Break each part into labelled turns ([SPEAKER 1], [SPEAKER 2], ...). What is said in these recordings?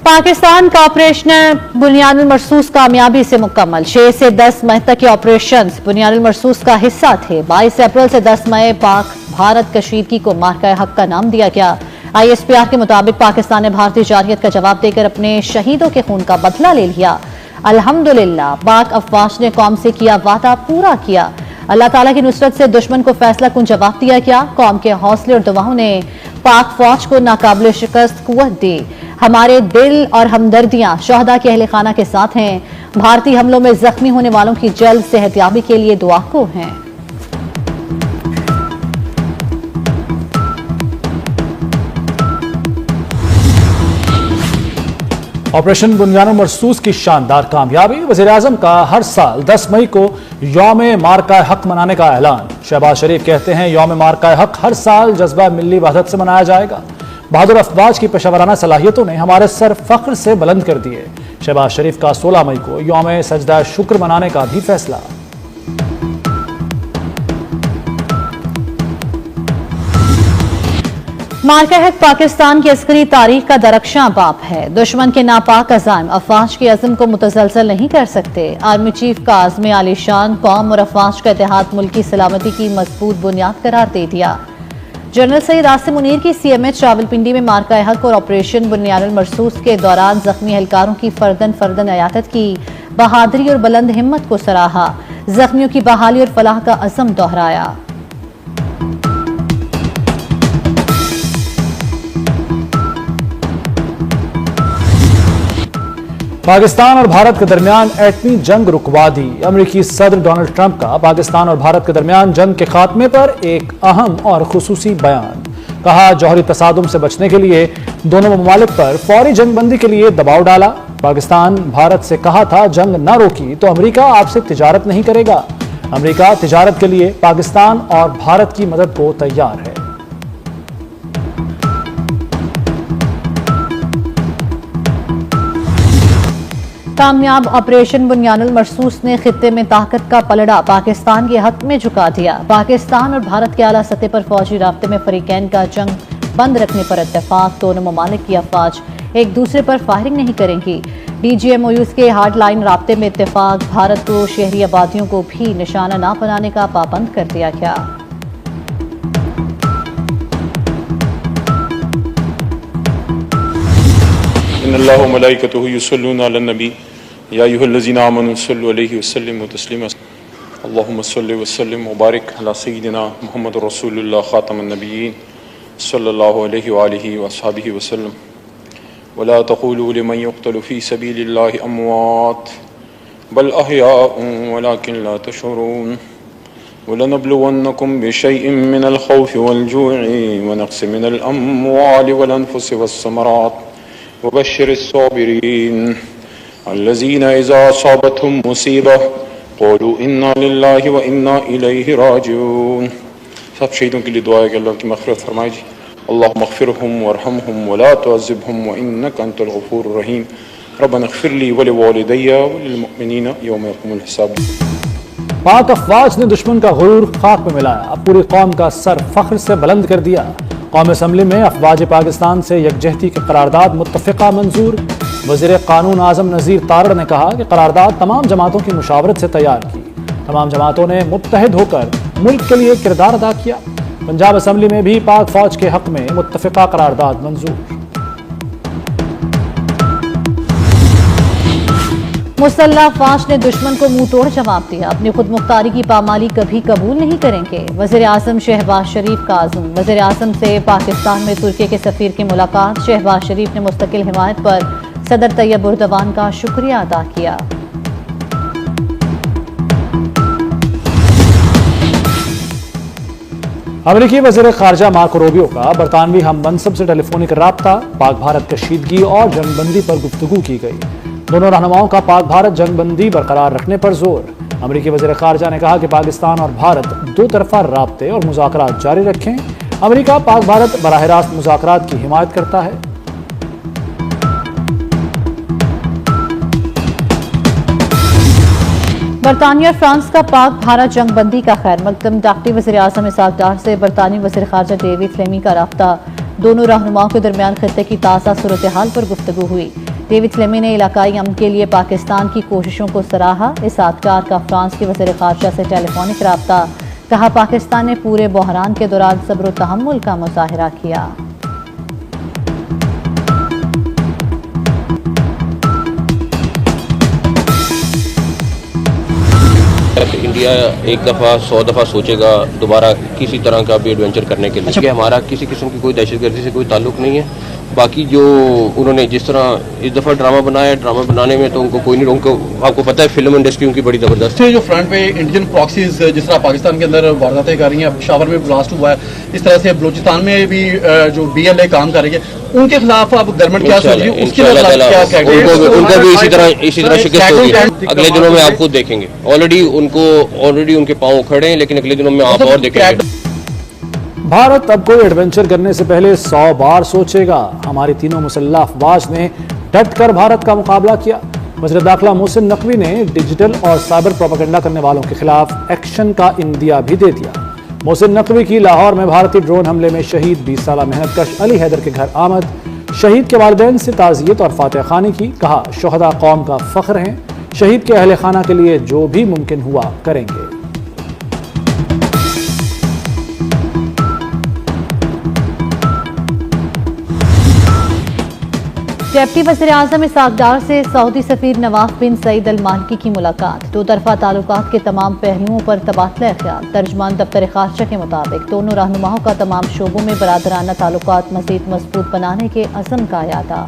[SPEAKER 1] पाकिस्तान का ऑपरेशन बुनियानुल मरसूस कामयाबी से मुकम्मल। 6 से 10 मई तक के ऑपरेशन बुनियानुल मरसूस का हिस्सा थे। 22 अप्रैल से 10 मई पाक भारत कशीदगी को मार्का हक का नाम दिया गया। ISPR के मुताबिक पाकिस्तान ने भारतीय जारहियत का जवाब देकर अपने शहीदों के खून का बदला ले लिया। अल्हम्दुलिल्लाह, पाक अफवाज ने कौम से किया वादा पूरा किया। अल्लाह ताला की नुसरत से दुश्मन को फैसला कुन जवाब दिया गया। कौम के हौसले और दुआओं ने पाक फौज को नाकाबिल शिकस्त कुव्वत दी। हमारे दिल और हमदर्दियां शहदा के अहले खाना के साथ हैं। भारतीय हमलों में जख्मी होने वालों की जल्द सेहतयाबी के लिए दुआ को हैं।
[SPEAKER 2] ऑपरेशन बुनियानुल मरसूस की शानदार कामयाबी। वज़ीर-ए-आज़म का हर साल 10 मई को यौम मार्का हक मनाने का ऐलान। शहबाज शरीफ कहते हैं यौम मार्का हक हर साल जज्बा मिल्ली वहदत से मनाया जाएगा। बहादुर अफवाज की पेशावराना सलाहियतों ने हमारे सर फख्र से बुलंद कर दिए। शहबाज शरीफ का 16 मई को यौम सजदा शुक्र मनाने का भी फैसला।
[SPEAKER 1] मार्का हक पाकिस्तान की अस्करी तारीख का दरख्शां बाप है। दुश्मन के नापाक अज़ाइम अफवाज के अज़म को मुतसलसल नहीं कर सकते। आर्मी चीफ का आज़म आलीशान कौम और अफवाज का इत्तेहाद मुल्क की सलामती की मजबूत बुनियाद करार दे दिया। जनरल सैयद आसिम मुनीर की CMH रावलपिंडी में मार्का हक और ऑपरेशन बुनियानुल मरसूस के दौरान जख्मी एहलकारों की फर्दन अयादत की। बहादुरी और बुलंद हिम्मत को सराहा। जख्मियों की बहाली और फलाह का अज़म दोहराया।
[SPEAKER 2] पाकिस्तान और भारत के दरमियान एटमी जंग रुकवा दी। अमेरिकी सदर डोनाल्ड ट्रंप का पाकिस्तान और भारत के दरमियान जंग के खात्मे पर एक अहम और खुसूसी बयान। कहा, जौहरी तसादुम से बचने के लिए दोनों ममालिक पर फौरी जंगबंदी के लिए दबाव डाला। पाकिस्तान भारत से कहा था जंग न रोकी तो अमेरिका आपसे तिजारत नहीं करेगा। अमेरिका तिजारत के लिए पाकिस्तान और भारत की मदद को तैयार है।
[SPEAKER 1] कामयाब ऑपरेशन बुनियानुल मरसूस ने खित्ते में ताकत का पलड़ा पाकिस्तान के हक में झुका दिया। पाकिस्तान और भारत के आला सतह पर फौजी राब्ते में फरीकैन का जंग बंद रखने पर इत्तेफाक। दोनों ममालिक की अफवाज एक दूसरे पर फायरिंग नहीं करेंगी। DGMOUs के हार्डलाइन राब्ते में इत्तेफाक। भारत को शहरी आबादियों को भी निशाना न बनाने का पाबंद कर दिया गया।
[SPEAKER 3] इन्नल्लाह व मलाइकतुहु युसल्लूना अलन नबी या अय्युहल्लज़ीना आमनू सल्लु अलैहि वसल्लिमु तस्लीमा। अल्लाहुम्मा सल्लि व सल्लिम व बारिक अला सय्यिदिना मुहम्मद रसूलुल्लाह खातमुन नबिय्यीन सल्लल्लाहु अलैहि व आलिहि व अस्हाबिहि वसल्लम। वला तक़ूलू लिमन युक़्तलु फ़ी सबीलिल्लाहि अमवात बल अहयाउन वलाकिन ला तशऊरून। वलनब्लुवन्नकुम बिशैइन मिनल खौफ़ि वल जू'i व नक़्सिन मिनल अम्वालि वल अनफ़ुसि वस्समरात वबश्शिरिस साबिरीन अल्लज़ीना इज़ा असाबतहुम मुसीबह क़ालू इन्ना लिल्लाहि व इन्ना इलैहि राजिऊन। सब शहीदों के लिए दुआ है कि अल्लाह की मग़फ़िरत फरमाए। जी अल्लाहुम्मा मग़फ़िरहुम वरहमहुम वला तुअज़्ज़िबहुम व इन्नका अंतल गफ़ूरुर रहीम। रब्बना इग़फ़िर ली व लिवालिदैया व लिलमुअमिनीना यौम यक़ूमुल हिसाब।
[SPEAKER 2] पाक अफवाज ने दुश्मन का गुरूर खाक में मिलाया। पूरी कौम का सर फख्र से बुलंद कर दिया। कौमी असम्बली में अफवाज पाकिस्तान से यकजहती की करारदाद मुत्तफ़िक़ा मंजूर। वज़ीर क़ानून आज़म नज़ीर तारड़ ने कहा कि करारदाद तमाम जमातों की मुशावरत से तैयार की। तमाम जमातों ने मुत्तहिद होकर मुल्क के लिए किरदार अदा किया। पंजाब असम्बली में भी पाक फौज के हक में मुत्तफ़िक़ा करारदाद मंजूर।
[SPEAKER 1] मुसल्लह अफवाज ने दुश्मन को मुंह तोड़ जवाब दिया। अपनी खुद मुख्तारी की पामाली कभी कबूल नहीं करेंगे। वज़ीर-ए-आज़म शहबाज शरीफ का आज़म। वज़ीर-ए-आज़म से पाकिस्तान में तुर्की के सफ़ीर की मुलाकात। शहबाज शरीफ ने मुस्तकिल हिमायत पर सदर तैयब उर्दवान का शुक्रिया अदा किया।
[SPEAKER 2] अमेरिकी वज़ीर ख़ारजा मार्को रूबियो का बरतानवी हम मनसब से टेलीफोनिक राब्ता। पाक भारत कशीदगी और जंगबंदी पर गुफ्तगू की गई। दोनों रहनुमाओं का पाक भारत जंगबंदी बरकरार रखने पर जोर। अमेरिकी वज़ीर ख़ारजा ने कहा कि पाकिस्तान और भारत दो तरफा राब्ते और मुज़ाकरात जारी रखें। अमेरिका पाक भारत बराह रास्त मुज़ाकरात की हिमायत करता है।
[SPEAKER 1] बरतानिया और फ्रांस का पाक भारत जंगबंदी का खैर मकदम। डाक्टी वज़ीर-ए-आज़म इसहाक़ डार से बरतानी वज़ीर ख़ारजा डेविड फ्लेमी का राब्ता। दोनों रहनुमाओं के दरमियान खित्ते की ताज़ा सूरत हाल पर गुफ्तगू हुई। डेविड स्लेमी ने इलाकाई अमन के लिए पाकिस्तान की कोशिशों को सराहा। इस आतकार का फ्रांस के वज़ीर ख़ारजा से टेलीफोनिक रब्ता। कहा, पाकिस्तान ने पूरे बहरान के दौरान सब्र व तहम्मुल का मुज़ाहिरा किया।
[SPEAKER 4] इंडिया एक दफ़ा 100 दफ़ा सोचेगा दोबारा किसी तरह का भी एडवेंचर करने के लिए। अच्छा, हमारा किसी किस्म की कोई दहशतगर्दी से कोई ताल्लुक नहीं है। बाकी जो उन्होंने जिस तरह इस दफ़ा ड्रामा बनाया, ड्रामा बनाने में तो उनको कोई नहीं, उनको आपको पता है फिल्म इंडस्ट्री उनकी बड़ी ज़बरदस्त है।
[SPEAKER 5] जो फ्रंट पे इंडियन प्रॉक्सीज जिस तरह पाकिस्तान के अंदर वारदातें कर रही हैं, पेशावर में ब्लास्ट हुआ है, इस तरह से बलूचिस्तान में भी जो BLA काम कर रही है, उनके खिलाफ अब गवर्नमेंट क्या सोच रही है, उसके
[SPEAKER 4] उनको भी इसी तरह शिकस्त होगी। अगले दिनों में आप खुद देखेंगे। ऑलरेडी उनके पाँव खड़े हैं, लेकिन अगले दिनों में आप और देखेंगे।
[SPEAKER 2] भारत अब कोई एडवेंचर करने से पहले 100 बार सोचेगा। हमारी तीनों मुसल्लह अफवाज ने डट कर भारत का मुकाबला किया। वज़ीर दाखिला मोहसिन नकवी ने डिजिटल और साइबर प्रोपेगेंडा करने वालों के खिलाफ एक्शन का इंदिया भी दे दिया। मोहसिन नकवी की लाहौर में भारतीय ड्रोन हमले में शहीद 20 साल मेहनतकश अली हैदर के घर आमद। शहीद के वालिदैन से ताज़ियत और फातह खानी की। कहा, शुहदा कौम का फ़ख्र हैं, शहीद के अहले खाना के लिए जो भी मुमकिन हुआ करेंगे।
[SPEAKER 1] डिप्टी वज़ीर-ए-आज़म इसाक डार से सऊदी सफ़ीर नवाफ बिन सईद अल मालिकी की मुलाकात। दो तरफ़ा ताल्लुकात के तमाम पहलुओं पर तबादला ख्याल। तर्जमान दफ्तर ख़ारजा के मुताबिक दोनों रहनुमाओं का तमाम शोबों में बरादराना ताल्लुकात मज़ीद मजबूत बनाने के अज़म का यादा।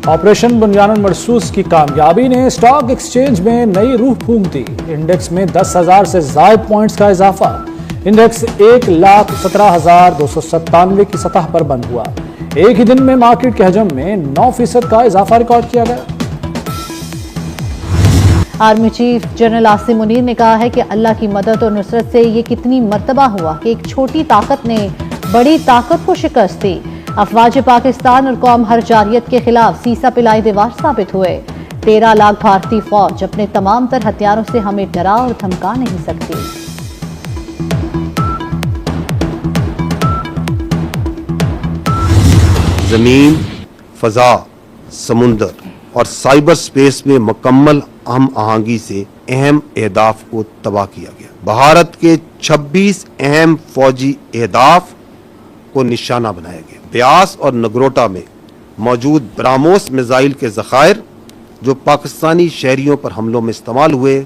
[SPEAKER 2] ऑपरेशन बुनियानुल मरसूस की कामयाबी ने स्टॉक एक्सचेंज में नई रूह फूंक दी। इंडेक्स में 10,000 से ज़ायद पॉइंट्स का इजाफा। इंडेक्स 1,17,297 की सतह पर बंद हुआ। एक ही दिन में मार्केट के हजम में 9% का इजाफा रिकॉर्ड किया गया।
[SPEAKER 1] Army chief general Asim Munir ने कहा है कि अल्लाह की मदद और नुसरत से ये कितनी मर्तबा हुआ कि एक छोटी ताकत ने बड़ी ताकत को शिकस्त दी। अफवाज पाकिस्तान और कौम हर जारियत के खिलाफ सीसा पिलाई दीवार साबित हुए। 13 लाख भारतीय फौज अपने तमाम तर हथियारों से हमें डरा और धमका नहीं सकती।
[SPEAKER 6] ज़मीन, फ़ज़ा, समुंदर और साइबर स्पेस में मुकम्मल हम आहंगी से अहम अहदाफ को तबाह किया गया। भारत के 26 अहम फौजी अहदाफ को निशाना बनाया गया। ब्यास और नगरोटा में मौजूद ब्राह्मोस मिसाइल के ज़खायर जो पाकिस्तानी शहरियों पर हमलों में इस्तेमाल हुए,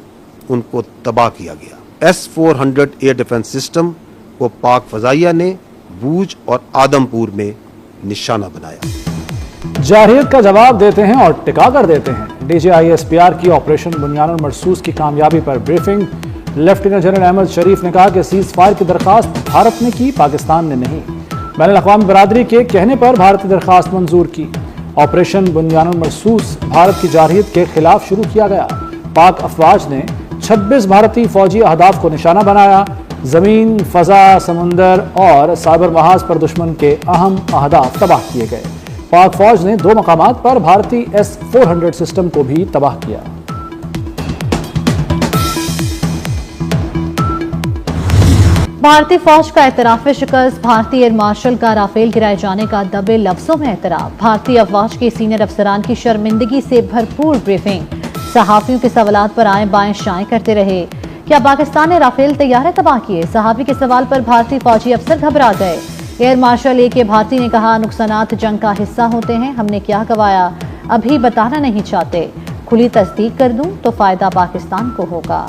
[SPEAKER 6] उनको तबाह किया गया। S-400 एयर डिफेंस सिस्टम को पाक फ़ज़ाइया ने बूज और आदमपुर में निशाना बनाया।
[SPEAKER 2] जारहियत का जवाब देते हैं और टिका कर देते हैं। DGISPR की ऑपरेशन बुनियानुल मरसूस की कामयाबी पर ब्रीफिंग। लेफ्टिनेंट जनरल अहमद शरीफ ने कहा कि सीज फायर की दरखास्त भारत ने की, पाकिस्तान ने नहीं। बैनुल अक़वामी बरादरी के कहने पर भारत ने दरखास्त मंजूर की। ऑपरेशन बुनियानुल मरसूस भारत की जारहियत के खिलाफ शुरू किया गया। पाक अफवाज ने 26 भारतीय फौजी अहदाफ को निशाना बनाया। जमीन, फजा, समुंदर और साइबर महाज पर दुश्मन के अहम अहदाफ तबाह किए गए। पाक फौज ने 2 मकामात पर भारतीय S-400 सिस्टम को भी तबाह किया।
[SPEAKER 1] भारतीय फौज का एतराफ शिकस्त। भारतीय एयर मार्शल का राफेल गिराए जाने का दबे लफ्जों में एतराफ। भारतीय अफवाज के सीनियर अफसरान की शर्मिंदगी से भरपूर ब्रीफिंग। सहाफियों के सवालात पर आए बाएं शाएं करते रहे। क्या पाकिस्तान ने राफेल तैयारे तबाह किए? सहाफी के सवाल पर भारतीय फौजी अफसर घबरा गए। Air marshal A.K. भारती ने कहा, नुकसानात जंग का हिस्सा होते हैं, हमने क्या गवाया अभी बताना नहीं चाहते। खुली तस्दीक कर दूं तो फायदा पाकिस्तान को होगा।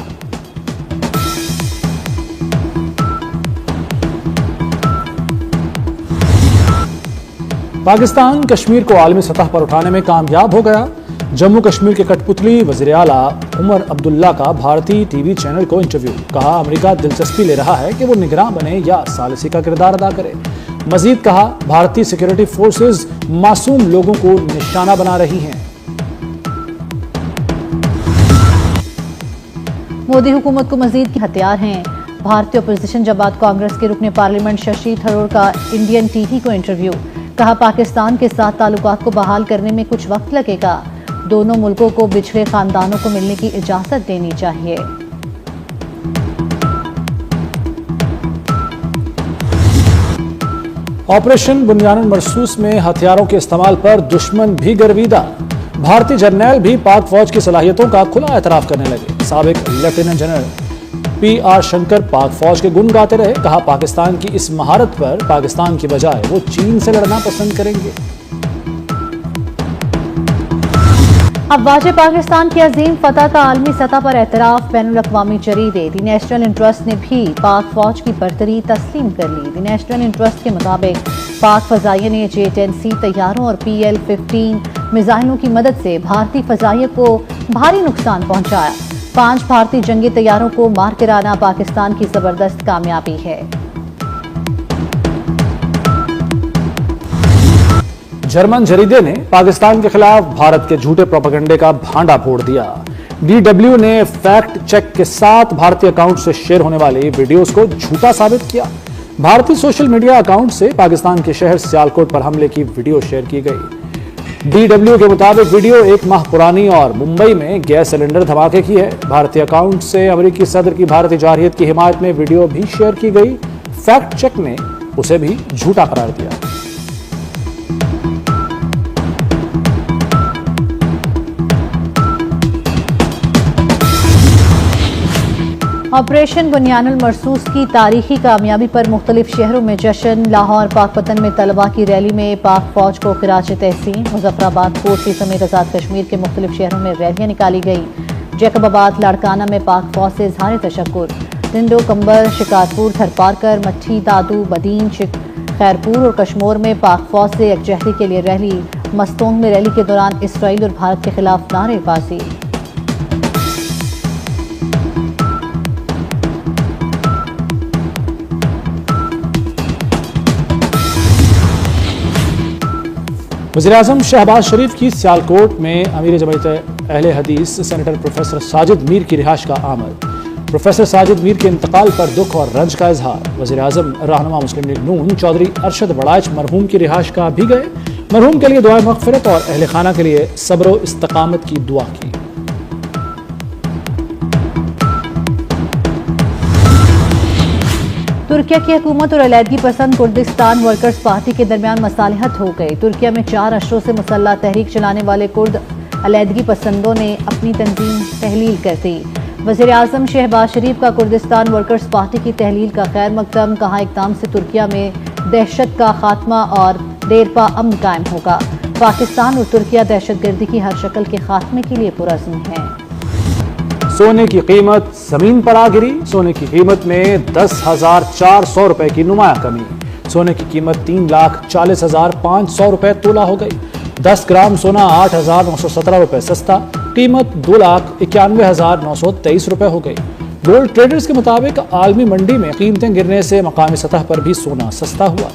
[SPEAKER 2] पाकिस्तान कश्मीर को आलमी सतह पर उठाने में कामयाब हो गया। जम्मू कश्मीर के कठपुतली वज़ीर आला उमर अब्दुल्ला का भारतीय टीवी चैनल को इंटरव्यू। कहा, अमेरिका दिलचस्पी ले रहा है कि वो निगरान बने या सालिसी का किरदार अदा करे। मजीद कहा, भारतीय सिक्योरिटी फोर्सेस मासूम लोगों को निशाना बना रही हैं।
[SPEAKER 1] मोदी हुकूमत को मजीद के हथियार हैं। भारतीय अपोजिशन जमात कांग्रेस के रुकने पार्लियामेंट शशि थरूर का इंडियन टीवी को इंटरव्यू। कहा, पाकिस्तान के साथ ताल्लुकात को बहाल करने में कुछ वक्त लगेगा। दोनों मुल्कों को बिछड़े खानदानों को मिलने की इजाजत देनी चाहिए।
[SPEAKER 2] ऑपरेशन बुनियानुल मरसूस में हथियारों के इस्तेमाल पर दुश्मन भी गर्विदा। भारतीय जर्नैल भी पाक फौज की सलाहियतों का खुला एतराफ करने लगे। साबिक लेफ्टिनेंट जनरल PR शंकर पाक फौज के गुण गाते रहे। कहा, पाकिस्तान की इस महारत पर पाकिस्तान की बजाय वो चीन से लड़ना पसंद करेंगे।
[SPEAKER 1] अफवाज पाकिस्तान की अजीम फतह का आलमी सतह पर एतराफ। बैनुल अक़वामी जरीदे दी नेशनल इंटरेस्ट ने भी पाक फौज की बरतरी तस्लीम कर ली। दी नेशनल इंटरेस्ट के मुताबिक पाक फजाइया ने J-10C तैयारों और PL-15 मिसाइलों की मदद से भारतीय फजाइया को भारी नुकसान पहुंचाया। 5 भारतीय जंगी तैयारों को मार गिराना पाकिस्तान की जबरदस्त कामयाबी है।
[SPEAKER 2] जर्मन जरीदे ने पाकिस्तान के खिलाफ भारत के झूठे प्रोपेगेंडे का भांडा फोड़ दिया। DW ने फैक्ट चेक के साथ भारतीय अकाउंट से शेयर होने वाली वीडियोस को झूठा साबित किया। भारतीय सोशल मीडिया अकाउंट से पाकिस्तान के शहर सियालकोट पर हमले की वीडियो शेयर की गई। DW के मुताबिक वीडियो 1 माह पुरानी और मुंबई में गैस सिलेंडर धमाके की है। भारतीय अकाउंट से अमेरिकी सदर की भारतीय जारहियत की हिमायत में वीडियो भी शेयर की गई। फैक्ट चेक ने उसे भी झूठा करार दिया।
[SPEAKER 1] ऑपरेशन बुनियानुल मरसूस की तारीखी कामयाबी पर मुख्तलिफ शहरों में जश्न। लाहौर पाकपतन में तलबा की रैली में पाक फौज को खिराज तहसीन। मुजफ्फराबाद, कोटली समेत आजाद कश्मीर के मुख्तलिफ शहरों में रैलियां निकाली गई। जैकबाबाद, लाड़काना में पाक फौज से इजहार तशक्कुर। तिंडो, कंबर, शिकारपुर, थरपारकर, मट्ठी, दादू, बदीन, खैरपुर और कश्मोर में पाक फौज से यकजहती के लिए रैली। मस्तोंग में रैली के दौरान इसराइल और भारत के खिलाफ नारेबाजी।
[SPEAKER 2] वज़ीर-ए-आज़म शहबाज शरीफ की सियालकोट में अमीर जमात अहले हदीस सेनेटर प्रोफेसर साजिद मीर की रिहाइश का आमद। प्रोफेसर साजिद मीर के इंतकाल पर दुख और रंज का इजहार। वज़ीर-ए-आज़म रहनुमा मुस्लिम लीग नून चौधरी अरशद बड़ाइच मरहूम की रिहाइश का भी गए। मरहूम के लिए दुआ मग़फ़िरत और अहले खाना के लिए सब्र व इस्तकामत की दुआ की।
[SPEAKER 1] तुर्किया की हुकूमत और अलैदगी पसंद कुर्दिस्तान वर्कर्स पार्टी के दरमियान मसालिहत हो गई। तुर्किया में 4 अशरों से मुसल्लह तहरीक चलाने वाले कुर्द अलैदगी पसंदों ने अपनी तंजीम तहलील कर दी। वज़ीर-ए-आज़म शहबाज शरीफ का कुर्दिस्तान वर्कर्स पार्टी की तहलील का खैर मकदम। कहा, इक़दाम से तुर्किया में दहशत का खात्मा और देरपा अमन कायम होगा। पाकिस्तान और तुर्किया दहशतगर्दी की हर शक्ल के खात्मे के लिए पुरअज़्म हैं।
[SPEAKER 2] सोने की कीमत जमीन पर आ गिरी। सोने की कीमत में 10,400 रुपए की नुमाया कमी। सोने की कीमत 3,40,500 रुपए तोला हो गई। 10 ग्राम सोना 8,917 रुपए सस्ता। कीमत 2,91,923 रुपए हो गई। गोल्ड ट्रेडर्स के मुताबिक आलमी मंडी में कीमतें गिरने से मकामी सतह पर भी सोना सस्ता हुआ।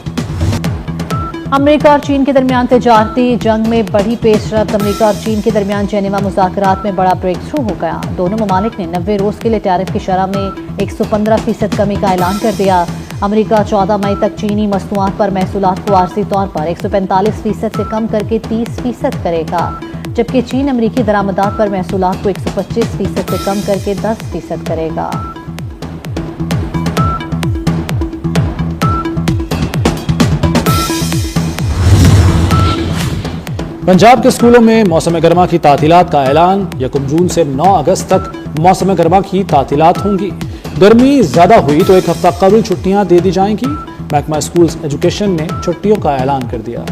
[SPEAKER 1] अमेरिका और चीन के दरमियान तजारती जंग में बड़ी पेशरफ्त। अमेरिका और चीन के दरमियान जेनेवा मुज़ाकरात में बड़ा ब्रेक थ्रू हो गया। दोनों ममालिक ने 90 रोज के लिए टैरिफ की शरह में 115% कमी का ऐलान कर दिया। अमेरिका 14 मई तक चीनी मसनूआत पर महसूलात को आर्जी तौर पर 145% से कम करके 30% करेगा, जबकि चीन अमेरिकी दरामदात पर महसूलात को 125% से कम करके 10% करेगा।
[SPEAKER 2] पंजाब के स्कूलों में मौसम गर्मा की तातीलात का ऐलान। 1 जून से 9 अगस्त तक मौसम गर्मा की तातीलात होंगी। गर्मी ज्यादा हुई तो 1 हफ्ता कबल छुट्टियां दे दी जाएंगी। महकमा स्कूल्स एजुकेशन ने छुट्टियों का ऐलान कर दिया।